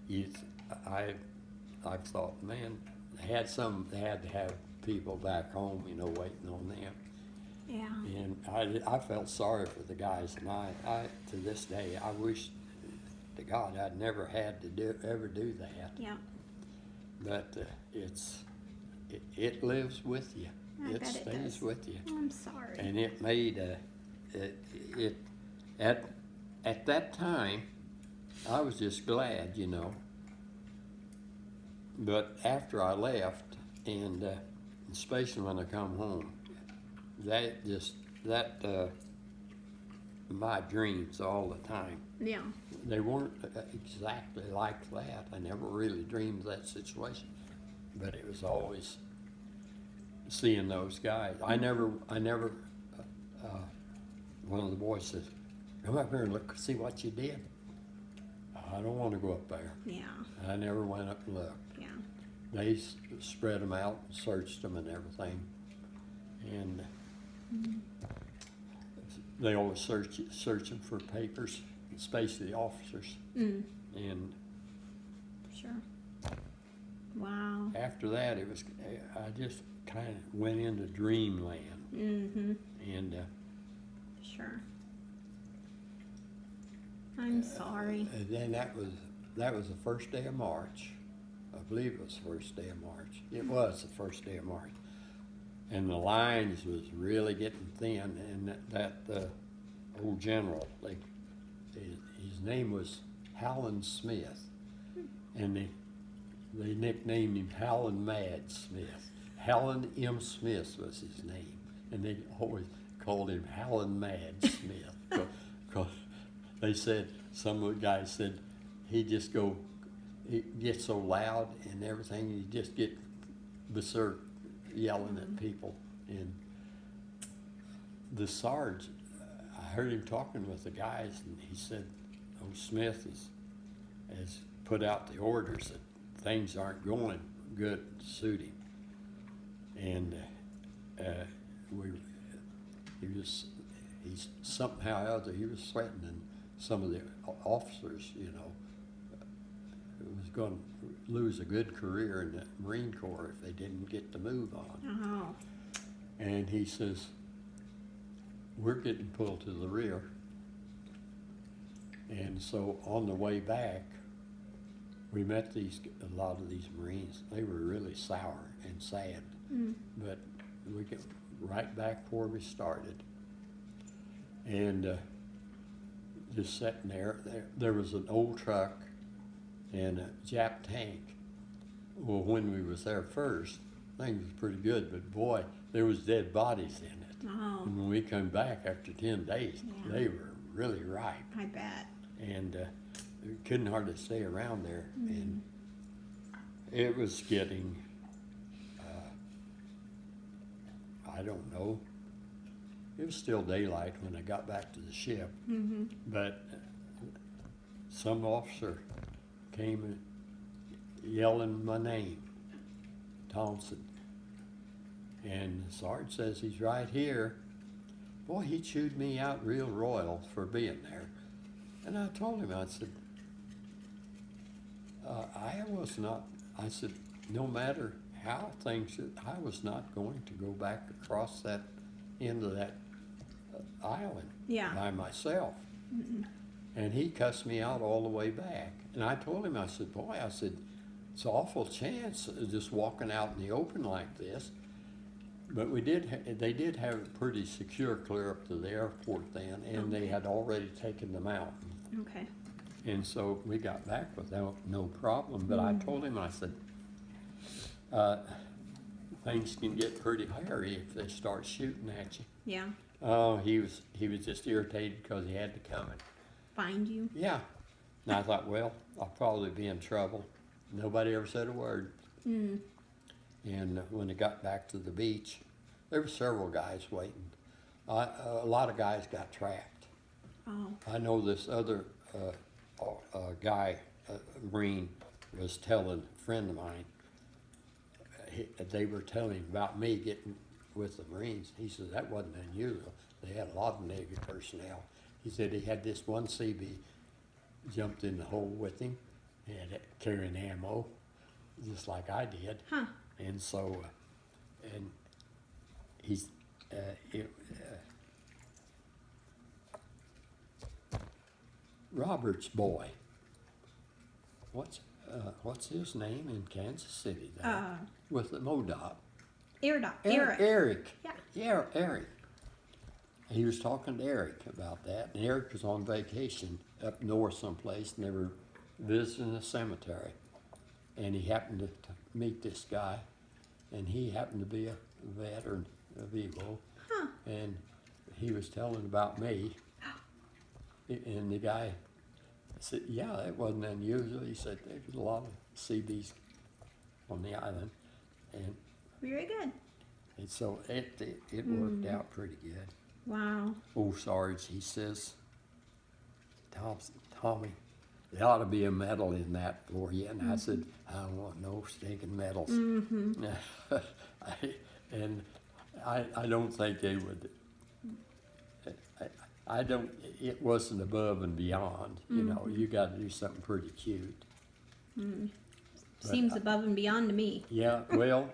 you, I, I thought, man, they had to have people back home, waiting on them. Yeah. And I felt sorry for the guys, and to this day, I wish to God I'd never had to ever do that. Yeah. But it lives with you. I It bet it stays does. with you. I'm sorry. And it made it at that time, I was just glad. But after I left, and especially when I come home, that my dreams all the time. Yeah. They weren't exactly like that. I never really dreamed that situation, but it was always seeing those guys. I never. One of the boys says, "Come up here and look, see what you did." I don't want to go up there. Yeah. I never went up and looked. Yeah. They spread them out, and searched them, and everything, and they always search them for papers, especially the officers. Mm. And Sure. Wow. after that, I just kind of went into dreamland, Mm-hmm. and Sure. I'm sorry. and then that was the first day of March. I believe it was the first day of March. It was the first day of March, and the lines was really getting thin. And that old general, his name was Howlin Smith, and they nicknamed him Howlin Mad Smith. Howlin M. Smith was his name, and they always called him Howlin Mad Smith. Because they said, some of the guys said, he gets so loud and everything, he just get berserk yelling at people. And the sergeant, I heard him talking with the guys, and he said, old Smith has put out the orders that things aren't going good to suit him. And he's somehow or other, he was threatening some of the officers, who was going to lose a good career in the Marine Corps if they didn't get the move on. Oh. And he says, we're getting pulled to the rear. And so on the way back, we met a lot of these Marines. They were really sour and sad. Mm. But we get right back where we started. And just sitting there was an old truck and a Jap tank. Well, when we was there first, things was pretty good, but boy, there was dead bodies in it. Oh. And when we come back after 10 days, Yeah. they were really ripe. I bet. And we couldn't hardly stay around there. Mm. And it was getting, I don't know, it was still daylight when I got back to the ship. Mm-hmm. But some officer came yelling my name, Thompson. And the sergeant says, he's right here. Boy, he chewed me out real royal for being there. And I told him, I said, I said, no matter how I was not going to go back across that end of that island Yeah. by myself. Mm-mm. And he cussed me out all the way back. And I told him, I said, boy, it's an awful chance of just walking out in the open like this. But they did have it pretty secure clear up to the airport then, and they had already taken them out. Okay. And so we got back without no problem. But I told him, I said, things can get pretty hairy if they start shooting at you. Yeah. Oh, he was just irritated because he had to come and Find you. yeah. And I thought, well, I'll probably be in trouble. Nobody ever said a word. Mm. And when they got back to the beach, there were several guys waiting. A lot of guys got trapped. Oh. I know this other guy, Marine, was telling a friend of mine, they were telling about me getting with the Marines. He said that wasn't unusual. They had a lot of Navy personnel. He said he had this one CB jumped in the hole with him, and carrying ammo, just like I did. Huh. And so, and he's, Robert's boy. What's his name in Kansas City there? With the MoDOT. Eric. Eric. Yeah. Yeah, Eric. He was talking to Eric about that, and Eric was on vacation up north someplace, and they were visiting a cemetery. And he happened to meet this guy, and he happened to be a veteran of Eagle. Huh. And he was telling about me, and the guy said, yeah, it wasn't unusual. He said, there's a lot of CBs on the island. And Very good. so it worked out pretty good. Wow. Oh, Sarge, he says, Tommy, there ought to be a medal in that for you. And I said, I don't want no stinking medals. I don't think they would. I don't, it wasn't above and beyond. You know, you got to do something pretty cute. Seems above and beyond to me. Yeah, well,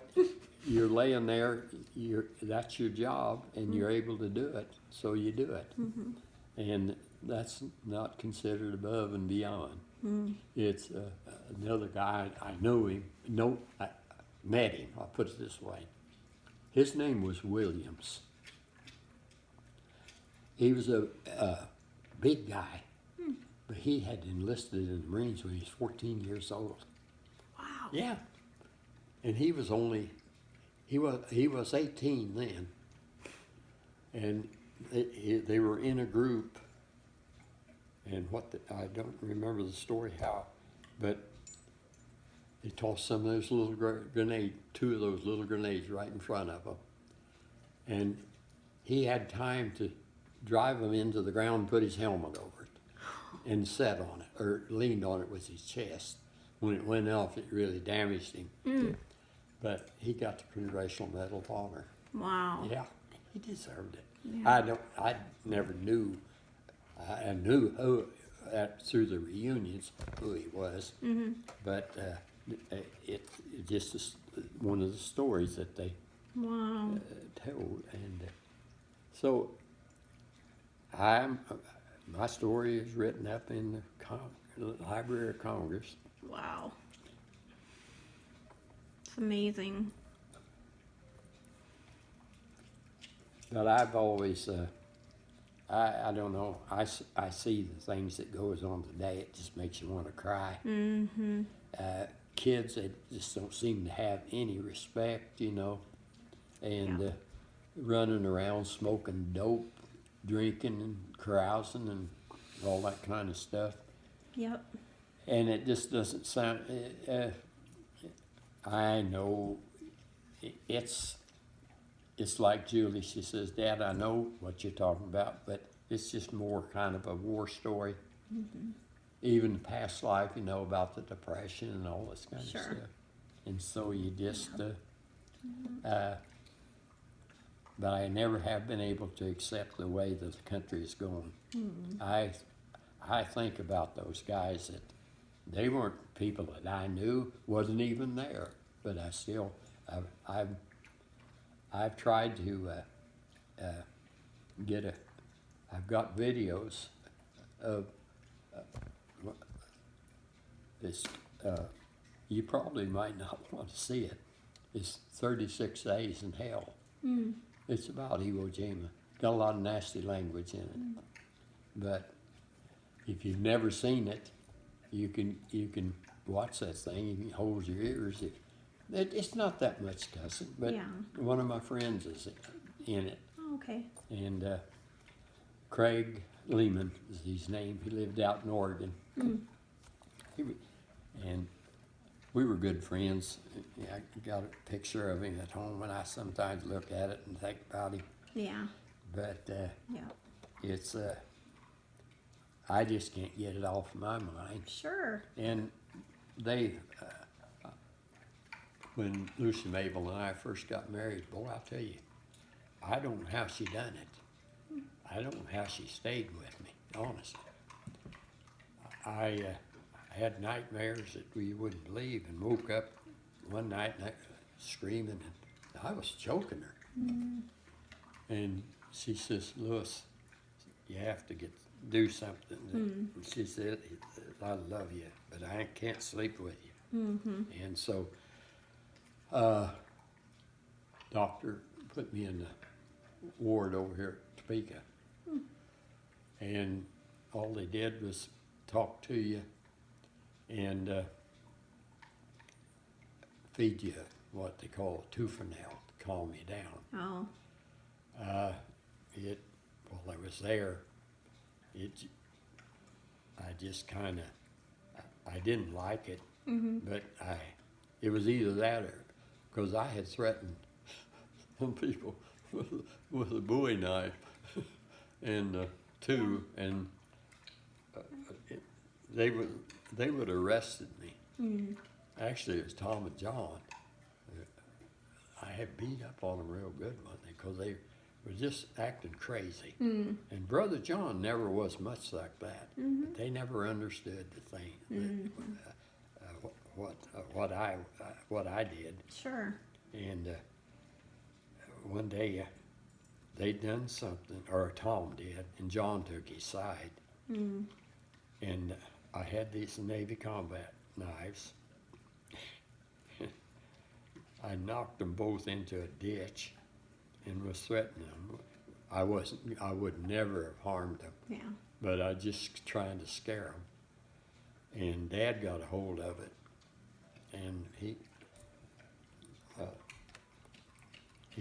you're laying there, that's your job, and you're able to do it, so you do it. And that's not considered above and beyond. It's another guy, I know him, I met him, I'll put it this way. His name was Williams. He was a big guy, but he had enlisted in the Marines when he was 14 years old. Wow. Yeah, and he was 18 then, and they were in a group, and I don't remember the story how, but they tossed some of those little two of those little grenades right in front of him, and he had time to drive them into the ground and put his helmet over it and sat on it, or leaned on it with his chest. When it went off, it really damaged him. But he got the Congressional Medal of Honor. Wow. Yeah, he deserved it. Yeah. I never knew. I knew through the reunions who he was, but it just is one of the stories that they Wow. told, and so my story is written up in the Library of Congress. Wow. It's amazing. But I've always, I don't know, I see the things that goes on today, it just makes you want to cry. Kids that just don't seem to have any respect, you know, and running around smoking dope, drinking and carousing and all that kind of stuff. Yep. And it just doesn't sound, I know it's like Julie, she says, Dad, I know what you're talking about, but it's just more kind of a war story. Even the past life, you know, about the Depression and all this kind of stuff. And so you just, but I never have been able to accept the way that the country is going. I think about those guys that they weren't people that I knew, wasn't even there, but I still, I've tried to I've got videos of this, you probably might not want to see it. It's 36 Days in Hell. It's about Iwo Jima. Got a lot of nasty language in it. But if you've never seen it, you can watch that thing. You can hold your ears. It's not that much cussing, but one of my friends is in it. Oh, okay. And Craig Lehman is his name. He lived out in Oregon. And we were good friends. I got a picture of him at home, and I sometimes look at it and think about him. Yeah. But it's I just can't get it off my mind. Sure. And they, when Lucy Mabel and I first got married, boy, I'll tell you, I don't know how she done it. I don't know how she stayed with me, honestly. I had nightmares that we wouldn't believe, and woke up one night and screaming, and I was choking her. And she says, Louis, you have to do something. And she said, I love you, but I can't sleep with you. And so, doctor put me in the ward over here at Topeka. And all they did was talk to you and feed you what they call Tufenel to calm you down. Oh. While I was there, I just kind of, I didn't like it, but it was either that or, because I had threatened some people with a Bowie knife and two, and they would have arrested me. Actually, it was Tom and John. I had beat up on them real good one day because they were just acting crazy. And Brother John never was much like that. But they never understood the thing, what I did. Sure. And one day they'd done something, or Tom did, and John took his side. And I had these Navy combat knives. I knocked them both into a ditch and was threatening them. I would never have harmed them, Yeah. but I just trying to scare them. And Dad got a hold of it, and he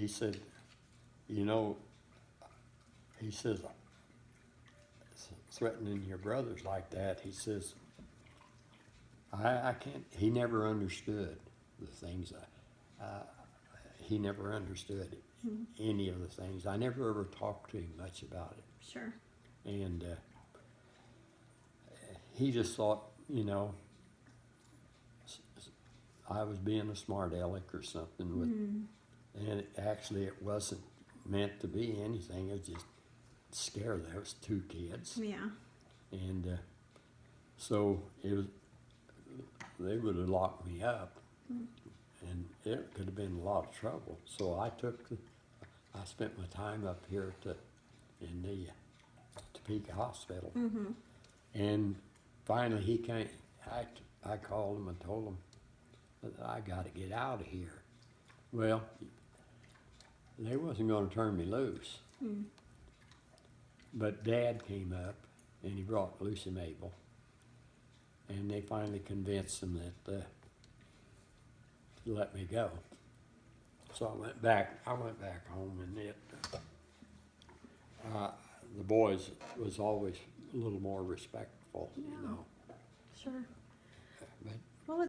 said, you know, he says, threatening your brothers like that, he says, I can't, he never understood the things, he never understood any of the things. I never ever talked to him much about it. Sure. And he just thought, you know, I was being a smart aleck or something with, and it wasn't meant to be anything. It was just scare those two kids. Yeah. And so they would have locked me up, and it could have been a lot of trouble. So I spent my time up here in the Topeka Hospital. And finally he came, I called him and told him that I got to get out of here. Well, they wasn't going to turn me loose. But Dad came up and he brought Lucy Mabel, and they finally convinced him that to let me go. So I went back home, and the boys was always a little more respectful, you know. Sure. But